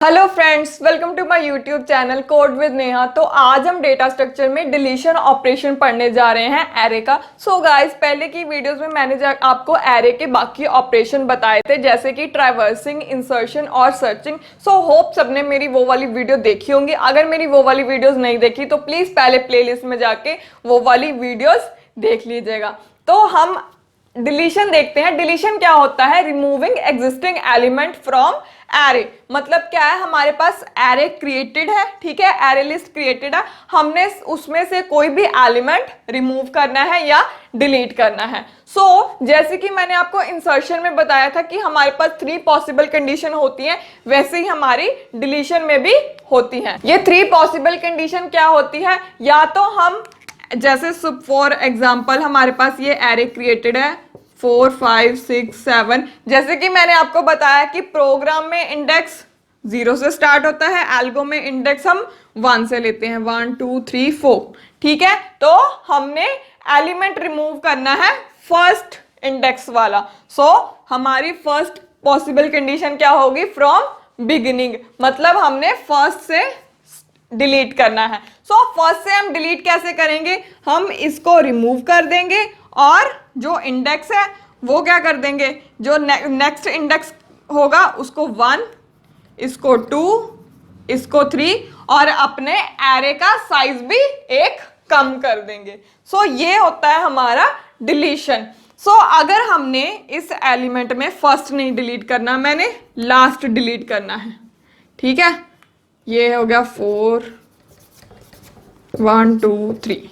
Hello friends, welcome to my YouTube channel code with Neha. तो आज हम डेटा स्ट्रक्चर में डिलीशन ऑपरेशन पढ़ने जा रहे हैं एरे का। सो गाइस, पहले की वीडियोस में मैंने आपको एरे के बाकी ऑपरेशन बताए थे, जैसे कि ट्रैवर्सिंग, इंसर्शन और सर्चिंग। सो होप सबने मेरी वो वाली वीडियो देखी होंगी। अगर मेरी वो वाली वीडियोस नहीं देखी तो प्लीज पहले प्लेलिस्ट में जाके वो वाली वीडियोस देख लीजिएगा। तो हम डिलीशन देखते हैं। डिलीशन क्या होता है? Removing existing element from array. मतलब क्या है, हमारे पास एरे क्रिएटेड है, ठीक है, एरे लिस्ट क्रिएटेड है, हमने उसमें से कोई भी एलिमेंट रिमूव करना है या डिलीट करना है। जैसे कि मैंने आपको इंसर्शन में बताया था कि हमारे पास 3 पॉसिबल कंडीशन होती हैं, वैसे ही हमारी डिलीशन में भी होती हैं। ये 3 पॉसिबल कंडीशन क्या होती है? या तो हम जैसे फॉर एग्जाम्पल हमारे पास ये एरे क्रिएटेड है 4 5 6 7, जैसे कि मैंने आपको बताया कि प्रोग्राम में इंडेक्स 0 से स्टार्ट होता है, एल्गो में इंडेक्स हम 1 से लेते हैं, 1 2 3 4, ठीक है। तो हमने एलिमेंट रिमूव करना है फर्स्ट इंडेक्स वाला। हमारी फर्स्ट पॉसिबल कंडीशन क्या होगी? फ्रॉम बिगिनिंग, मतलब हमने फर्स्ट से डिलीट करना है। फर्स्ट से हम डिलीट कैसे करेंगे? हम इसको रिमूव कर देंगे और जो इंडेक्स है वो क्या कर देंगे, जो नेक्स्ट इंडेक्स होगा उसको 1, इसको 2, इसको 3 और अपने एरे का साइज भी एक कम कर देंगे। ये होता है हमारा डिलीशन। अगर हमने इस एलिमेंट में फर्स्ट नहीं डिलीट करना, मैंने लास्ट डिलीट करना है, ठीक है। ये हो गया 4 1 2 3,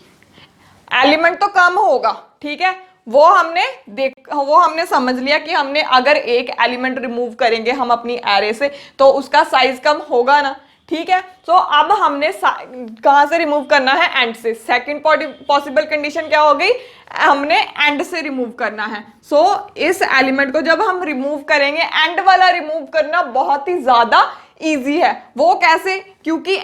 एलिमेंट तो कम होगा, ठीक है। वो हमने समझ लिया कि हमने अगर एक एलिमेंट रिमूव करेंगे हम अपनी एरे से तो उसका साइज कम होगा ना, ठीक है। अब हमने कहां से रिमूव करना है? एंड से। सेकंड पॉसिबल कंडीशन क्या हो गई? हमने एंड से रिमूव करना है। इस एलिमेंट को जब हम रिमूव करेंगे, एंड वाला रिमूव करना बहुत ही ज्यादा इजी है। वो कैसे? क्योंकि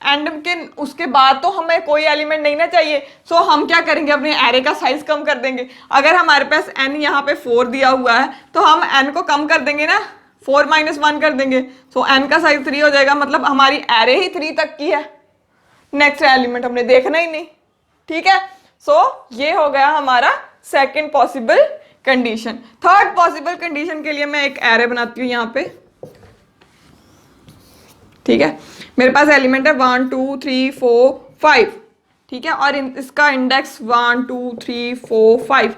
एंड के उसके बाद तो हमें कोई एलिमेंट नहीं ना चाहिए। हम क्या करेंगे? अपने एरे का साइज कम कर देंगे। अगर हमारे पास n यहाँ पे 4 दिया हुआ है तो हम n को कम कर देंगे ना, 4 - 1 कर देंगे। n का साइज 3 हो जाएगा, मतलब हमारी एरे ही 3 तक की है, नेक्स्ट एलिमेंट हमने देखना ही नहीं, ठीक है। ये हो गया हमारा second possible condition. Third possible condition के लिए मैं एक एरे बनाती हूँ यहाँ पे, ठीक है। मेरे पास एलिमेंट है 1 2 3 4 5, ठीक है, और इसका इंडेक्स 1 2 3 4 5।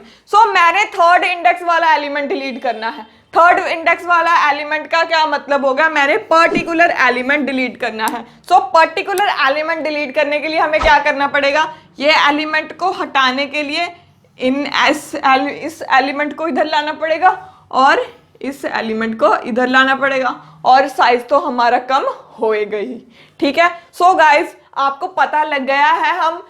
मैंने थर्ड इंडेक्स वाला एलिमेंट डिलीट करना है। थर्ड इंडेक्स वाला एलिमेंट का क्या मतलब होगा? मैंने पर्टिकुलर एलिमेंट डिलीट करना है। पर्टिकुलर एलिमेंट डिलीट करने के लिए हमें क्या करना पड़ेगा? ये एलिमेंट को हटाने के लिए इस एलिमेंट को इधर लाना पड़ेगा और इस एलिमेंट को इधर लाना पड़ेगा, और साइज तो हमारा कम होएगा ही, ठीक है। गाइस, आपको पता लग गया है हम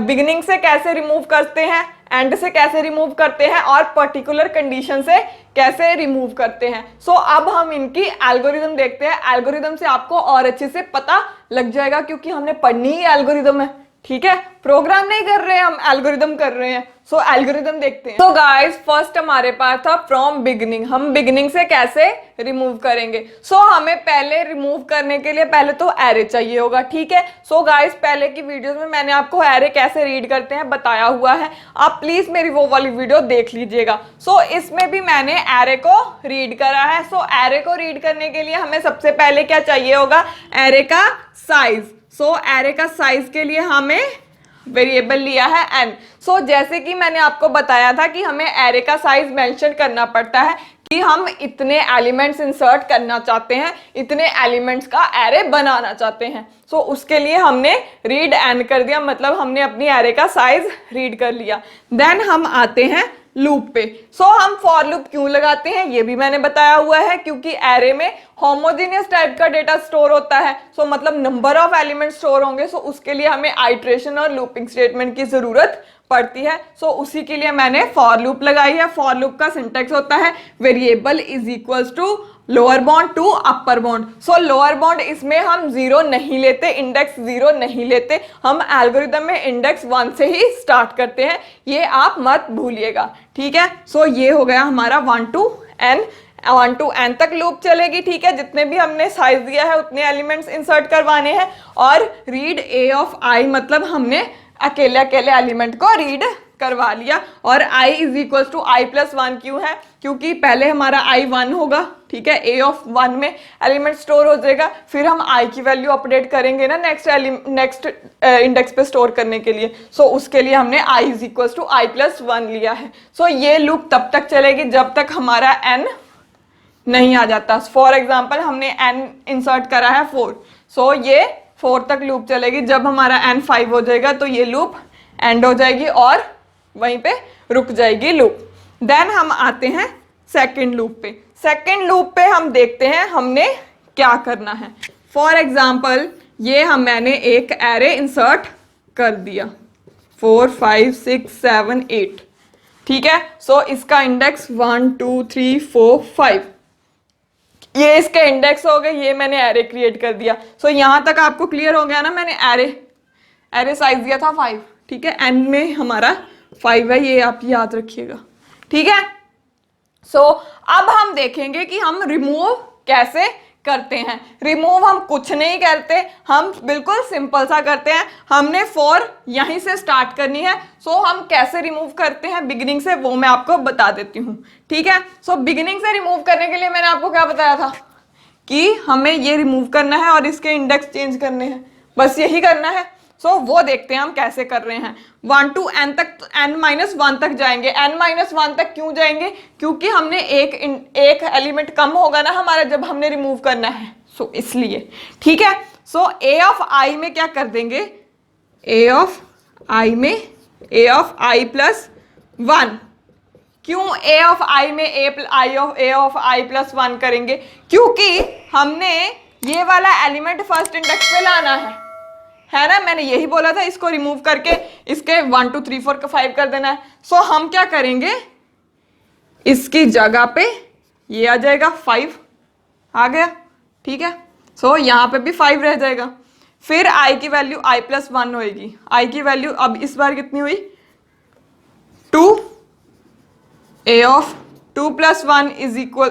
बिगिनिंग से कैसे रिमूव करते हैं, एंड से कैसे रिमूव करते हैं और पर्टिकुलर कंडीशन से कैसे रिमूव करते हैं। अब हम इनकी एल्गोरिदम देखते हैं। एल्गोरिदम से आपको और अच्छे से पता लग जाएगा, क्योंकि हमने पढ़नी ही एल्गोरिदम है, ठीक है। प्रोग्राम नहीं कर रहे हैं हम, एल्गोरिदम कर रहे हैं। एल्गोरिदम देखते हैं। गाइस, फर्स्ट हमारे पास था फ्रॉम बिगिनिंग। हम बिगिनिंग से कैसे रिमूव करेंगे? हमें पहले रिमूव करने के लिए पहले तो एरे चाहिए होगा, ठीक है। गाइस, पहले की वीडियोस में मैंने आपको एरे कैसे रीड करते हैं बताया हुआ है, आप प्लीज मेरी वो वाली वीडियो देख लीजिएगा। इसमें भी मैंने एरे को रीड करा है। एरे को रीड करने के लिए हमें सबसे पहले क्या चाहिए होगा? एरे का साइज। एरे का साइज के लिए हमें वेरिएबल लिया है n। जैसे कि मैंने आपको बताया था कि हमें एरे का साइज मेंशन करना पड़ता है कि हम इतने एलिमेंट्स इंसर्ट करना चाहते हैं, इतने एलिमेंट्स का एरे बनाना चाहते हैं। उसके लिए हमने रीड n कर दिया, मतलब हमने अपनी एरे का साइज रीड कर लिया। देन हम आते हैं लूप पे। हम फॉर लूप क्यों लगाते हैं ये भी मैंने बताया हुआ है, क्योंकि एरे में होमोजेनियस टाइप का डेटा स्टोर होता है। मतलब नंबर ऑफ एलिमेंट स्टोर होंगे, उसके लिए हमें आइट्रेशन और लूपिंग स्टेटमेंट की जरूरत पड़ती है। उसी के लिए मैंने फॉर लूप लगाई है। फॉर लूप का सिंटेक्स होता है variable is equals to lower bound to upper bound. Lower bound इसमें हम 0 नहीं लेते, इंडेक्स 0 नहीं लेते, हम एल्गोरिदम में इंडेक्स 1 से ही स्टार्ट करते हैं, ये आप मत भूलिएगा, ठीक है। ये हो गया हमारा 1 to n 1 to n तक लूप चलेगी, ठीक है, जितने भी हमने साइज दिया है उतने एलिमेंट्स इंसर्ट करवाने हैं। और रीड a ऑफ i मतलब हमने अकेले अकेले एलिमेंट को रीड करवा लिया। और i is equal to i plus 1 क्यों है? क्योंकि पहले हमारा i 1 होगा, ठीक है, a ऑफ 1 में एलिमेंट स्टोर हो जाएगा, फिर हम i की वैल्यू अपडेट करेंगे ना नेक्स्ट इंडेक्स पे स्टोर करने के लिए। सो उसके लिए हमने i is equal to i plus 1 लिया है। सो ये लूप तब तक चलेगी जब तक हमारा n नहीं आ जाता। फॉर एग्जाम्पल हमने n इंसर्ट करा है 4, सो ये 4 तक लूप चलेगी। जब हमारा n 5 हो जाएगा तो ये लूप एंड हो जाएगी और वहीं पे रुक जाएगी लूप। देन हम आते हैं सेकंड लूप पे। सेकंड लूप पे हम देखते हैं हमने क्या करना है। फॉर एग्जाम्पल ये मैंने एक एरे इंसर्ट कर दिया 4 5 6 7 8, ठीक है। सो इसका इंडेक्स 1 2 3 4 5, ये इसके इंडेक्स हो गए, ये मैंने एरे क्रिएट कर दिया। सो यहाँ तक आपको क्लियर हो गया ना, मैंने एरे साइज दिया था 5, ठीक है, एन में हमारा 5 है, ये आप याद रखिएगा, ठीक है। सो अब हम देखेंगे कि हम रिमूव कैसे करते हैं। रिमूव हम कुछ नहीं करते, हम बिल्कुल सिंपल सा करते हैं। हमने फॉर यहीं से स्टार्ट करनी है। सो हम कैसे रिमूव करते हैं बिगिनिंग से, वो मैं आपको बता देती हूँ, ठीक है। सो बिगिनिंग से रिमूव करने के लिए मैंने आपको क्या बताया था कि हमें ये रिमूव करना है और इसके इंडेक्स चेंज करने हैं, बस यही करना है। सो वो देखते हैं हम कैसे कर रहे हैं। 1 to n तक, n-1 तक जाएंगे। n-1 तक क्यों जाएंगे? क्योंकि हमने एक एलिमेंट कम होगा ना हमारा जब हमने रिमूव करना है, सो इसलिए, ठीक है। सो a ऑफ i में क्या कर देंगे, a ऑफ i में a ऑफ i प्लस 1। क्यों a ऑफ i में a ऑफ i प्लस 1 करेंगे? क्योंकि हमने ये वाला एलिमेंट फर्स्ट इंडेक्स पे लाना है ना, मैंने यही बोला था, इसको रिमूव करके इसके 1 2 3 4 5 कर देना है। सो हम क्या करेंगे, इसकी जगह पे ये आ जाएगा 5 आ गया, ठीक है। सो यहाँ पे भी 5 रह जाएगा। फिर i की वैल्यू i प्लस 1 होएगी। i की वैल्यू अब इस बार कितनी हुई, 2, a of 2 plus 1 is equal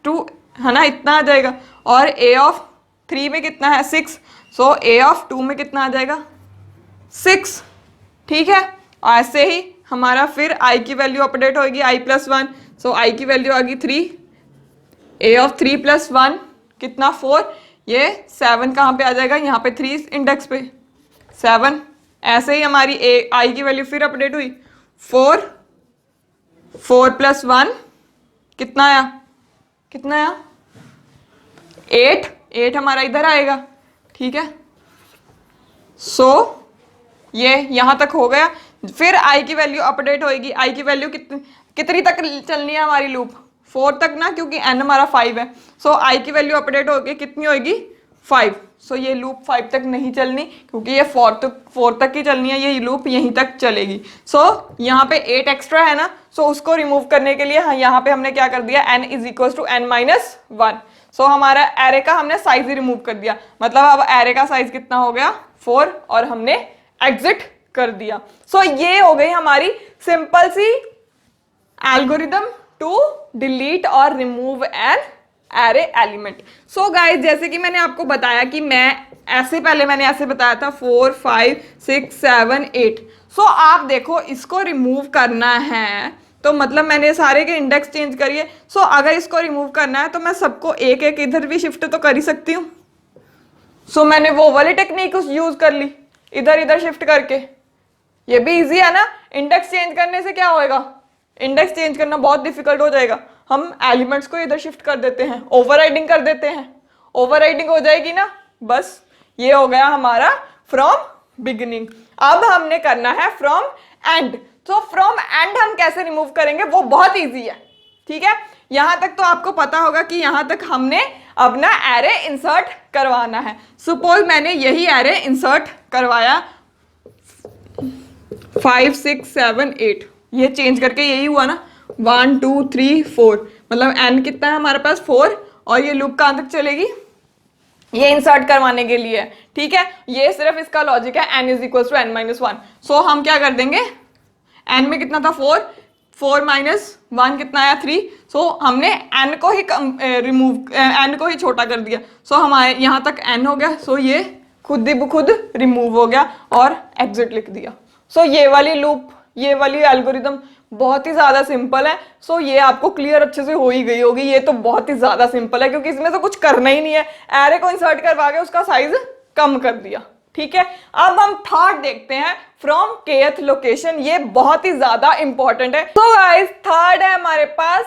to, है ना, इतना आ जाएगा। और a ऑफ 3 में कितना है, 6। सो a ऑफ 2 में कितना आ जाएगा, 6, ठीक है। ऐसे ही हमारा फिर i की वैल्यू अपडेट होगी i प्लस 1। सो i की वैल्यू आ गई 3, a ऑफ 3 प्लस 1 कितना, 4। ये 7 कहाँ पे आ जाएगा, यहाँ पे 3 इंडेक्स पे 7। ऐसे ही हमारी i की वैल्यू फिर अपडेट हुई 4 प्लस 1 कितना आया 8 हमारा इधर आएगा, ठीक है। सो ये यहाँ तक हो गया। फिर i की वैल्यू अपडेट होएगी। i की वैल्यू कितनी तक चलनी है हमारी लूप, 4 तक ना, क्योंकि n हमारा 5 है। सो i की वैल्यू अपडेट होगी, कितनी होएगी, 5। सो ये लूप 5 तक नहीं चलनी, क्योंकि ये 4 तक ही चलनी है, ये लूप यहीं तक चलेगी। सो यहाँ पे 8 एक्स्ट्रा है ना, सो उसको रिमूव करने के लिए यहाँ पे हमने क्या कर दिया, n is equal to n-1। So हमारा एरे का हमने साइज ही रिमूव कर दिया, मतलब अब एरे का साइज कितना हो गया, 4, और हमने एग्जिट कर दिया। सो ये हो गई हमारी सिंपल सी एल्गोरिदम टू डिलीट और remove an array element. So guys, जैसे कि मैंने आपको बताया कि पहले मैंने ऐसे बताया था 4 5 6 7 8। सो आप देखो, इसको रिमूव करना है तो मतलब मैंने सारे के इंडेक्स चेंज करिए। सो अगर इसको रिमूव करना है तो मैं सबको एक एक इधर भी शिफ्ट तो कर ही सकती हूँ। सो मैंने वो वाली टेक्निक यूज कर ली, इधर शिफ्ट करके। ये भी इजी है ना। इंडेक्स चेंज करने से क्या होएगा, इंडेक्स चेंज करना बहुत डिफिकल्ट हो जाएगा। हम एलिमेंट्स को इधर शिफ्ट कर देते हैं, ओवरराइडिंग कर देते हैं, ओवरराइडिंग हो जाएगी ना, बस ये हो गया हमारा फ्रॉम बिगिनिंग। अब हमने करना है फ्रॉम एंड। तो फ्रॉम एंड हम कैसे रिमूव करेंगे, वो बहुत इजी है, ठीक है। यहां तक तो आपको पता होगा कि यहां तक हमने अपना एरे इंसर्ट करवाना है। सपोज मैंने यही एरे इंसर्ट करवाया 5 6 7 8, ये चेंज करके यही हुआ ना, 1 2 3 4, मतलब एन कितना है हमारे पास, 4। और ये लूप कहां तक चलेगी, ये इंसर्ट करवाने के लिए, ठीक है। ये सिर्फ इसका लॉजिक है, n is equal to n-1। So हम क्या कर देंगे, n में कितना था, 4, 4 माइनस 1 कितना आया 3। सो हमने n को ही n को ही छोटा कर दिया। सो हमारे यहाँ तक n हो गया। सो ये खुद ही खुद रिमूव हो गया और एग्जिट लिख दिया। सो ये वाली लूप, ये वाली एल्गोरिदम बहुत ही ज़्यादा सिंपल है। सो ये आपको क्लियर अच्छे से हो ही गई होगी। ये तो बहुत ही ज़्यादा सिंपल है क्योंकि इसमें तो कुछ करना ही नहीं है, एरे को इंसर्ट करवा के उसका साइज कम कर दिया। ठीक है, अब हम थर्ड देखते हैं, फ्रॉम kth लोकेशन। ये बहुत ही ज़्यादा इंपॉर्टेंट है। तो गाइस थर्ड है हमारे पास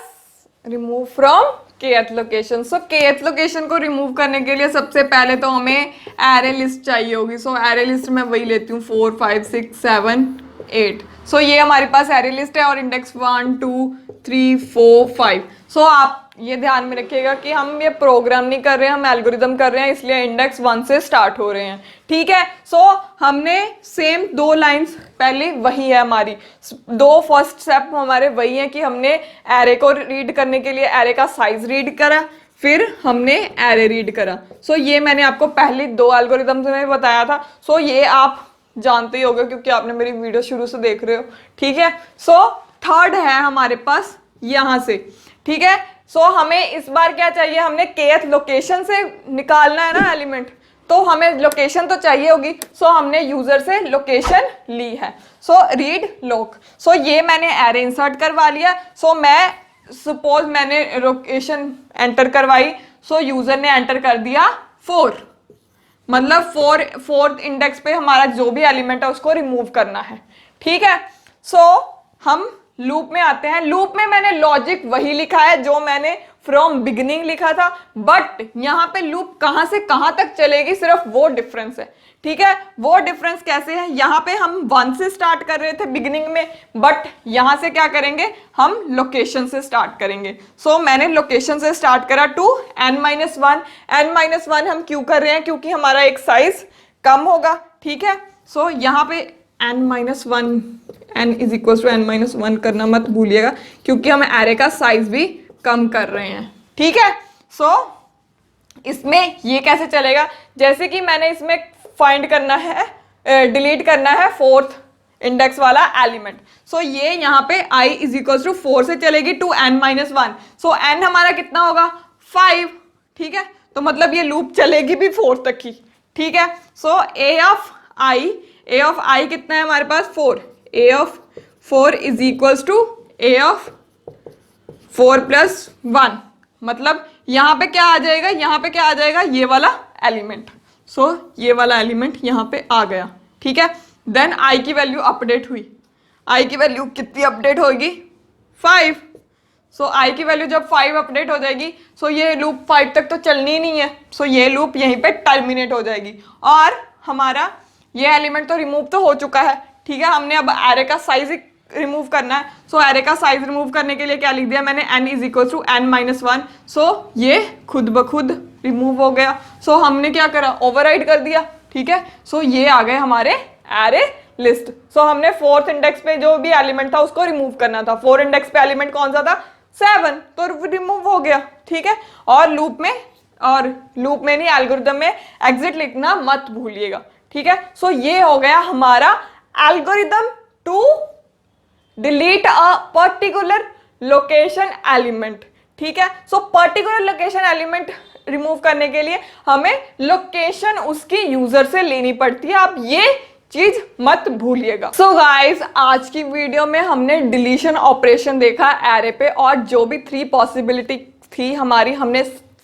remove from kth location. So kth location को रिमूव करने के लिए सबसे पहले तो हमें एरे लिस्ट चाहिए होगी। सो एरे लिस्ट में वही लेती हूँ 4 5 6 7 8। सो ये हमारे पास एरे लिस्ट है और इंडेक्स 1 2 3 4 5। सो आप ये ध्यान में रखिएगा कि हम ये प्रोग्राम नहीं कर रहे हैं, हम एल्गोरिदम कर रहे हैं, इसलिए इंडेक्स 1 से स्टार्ट हो रहे हैं। ठीक है, सो हमने सेम 2 लाइंस पहले वही है हमारी, 2 फर्स्ट स्टेप हमारे वही है कि हमने एरे को रीड करने के लिए एरे का साइज रीड करा, फिर हमने एरे रीड करा। सो ये मैंने आपको पहले 2 एल्गोरिदम्स में बताया था। सो ये आप जानते ही होगे क्योंकि आपने मेरी वीडियो शुरू से देख रहे हो। ठीक है, सो थर्ड है हमारे पास यहाँ से। ठीक है, सो हमें इस बार क्या चाहिए, हमने kth लोकेशन से निकालना है ना एलिमेंट, तो हमें लोकेशन तो चाहिए होगी। सो हमने यूजर से लोकेशन ली है। सो रीड लोक। सो ये मैंने एरे इंसर्ट करवा लिया। सो मैं सपोज मैंने लोकेशन एंटर करवाई। सो यूजर ने एंटर कर दिया 4, मतलब 4th इंडेक्स पे हमारा जो भी एलिमेंट है उसको रिमूव करना है। ठीक है, सो हम लूप में आते हैं। लूप में मैंने लॉजिक वही लिखा है जो मैंने फ्रॉम बिगिनिंग लिखा था, बट यहाँ पे लूप कहाँ से कहाँ तक चलेगी सिर्फ वो डिफरेंस है। ठीक है, वो डिफरेंस कैसे है, यहाँ पे हम 1 से स्टार्ट कर रहे थे बिगिनिंग में, बट यहाँ से क्या करेंगे, हम लोकेशन से स्टार्ट करेंगे। सो मैंने लोकेशन से स्टार्ट करा टू n-1। n-1 हम क्यों कर रहे हैं, क्योंकि हमारा एक साइज कम होगा। ठीक है, सो यहाँ पे n-1 n is equal to n-1 करना मत भूलिएगा क्योंकि हम एरे का साइज भी कम कर रहे हैं। ठीक है, सो इसमें ये कैसे चलेगा, जैसे कि मैंने इसमें फाइंड करना है, डिलीट करना है 4th इंडेक्स वाला एलिमेंट। सो ये यहाँ पे i इज इक्वल टू 4 से चलेगी टू n-1। सो n हमारा कितना होगा 5। ठीक है, तो मतलब ये लूप चलेगी भी 4 तक ही। ठीक है, सो a ऑफ i कितना है हमारे पास 4। a of 4 is equals to a of 4 plus 1, मतलब यहाँ पे क्या आ जाएगा, यहाँ पे क्या आ जाएगा, ये वाला एलिमेंट। सो ये वाला एलिमेंट यहाँ पे आ गया। ठीक है, देन i की वैल्यू अपडेट हुई। i की वैल्यू कितनी अपडेट होगी 5। सो i की वैल्यू जब 5 अपडेट हो जाएगी, सो ये लूप 5 तक तो चलनी ही नहीं है। सो ये लूप यहीं पे टर्मिनेट हो जाएगी और हमारा ये एलिमेंट तो रिमूव तो हो चुका है। ठीक है, हमने अब एरे का साइज रिमूव करना है। सो एरे का साइज रिमूव करने के लिए क्या लिख दिया मैंने, n is equal to n-1। So ये खुद ब खुद रिमूव हो गया। सो हमने क्या करा, ओवरराइड कर दिया। ठीक है, सो ये आ गए हमारे एरे लिस्ट। सो हमने 4th इंडेक्स पे जो भी एलिमेंट था उसको रिमूव करना था। 4 इंडेक्स पे एलिमेंट कौन सा था 7, तो रिमूव हो गया। ठीक है, और लूप में नहीं एल्गोरिथम में एग्जिट लिखना मत भूलिएगा। ठीक है, सो ये हो गया हमारा algorithm to delete a particular location element. ठीक है, so particular location element remove करने के लिए हमें लोकेशन उसकी यूजर से लेनी पड़ती है, आप ये चीज मत भूलिएगा। सो गाइस, आज की वीडियो में हमने डिलीशन ऑपरेशन देखा एरे पे और जो भी 3 पॉसिबिलिटी थी हमारी, हमने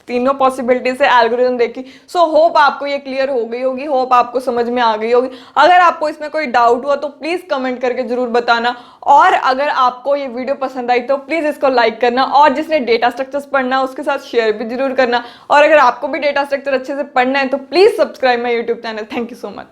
तीनों पॉसिबिलिटी से एल्गोरिथम देखी। सो होप आपको ये क्लियर हो गई होगी, होप आपको समझ में आ गई होगी। अगर आपको इसमें कोई डाउट हुआ तो प्लीज कमेंट करके जरूर बताना, और अगर आपको ये वीडियो पसंद आई तो प्लीज इसको लाइक करना, और जिसने डेटा स्ट्रक्चर्स पढ़ना उसके साथ शेयर भी जरूर करना। और अगर आपको भी डेटा स्ट्रक्चर अच्छे से पढ़ना है तो please subscribe my YouTube channel. Thank you so much.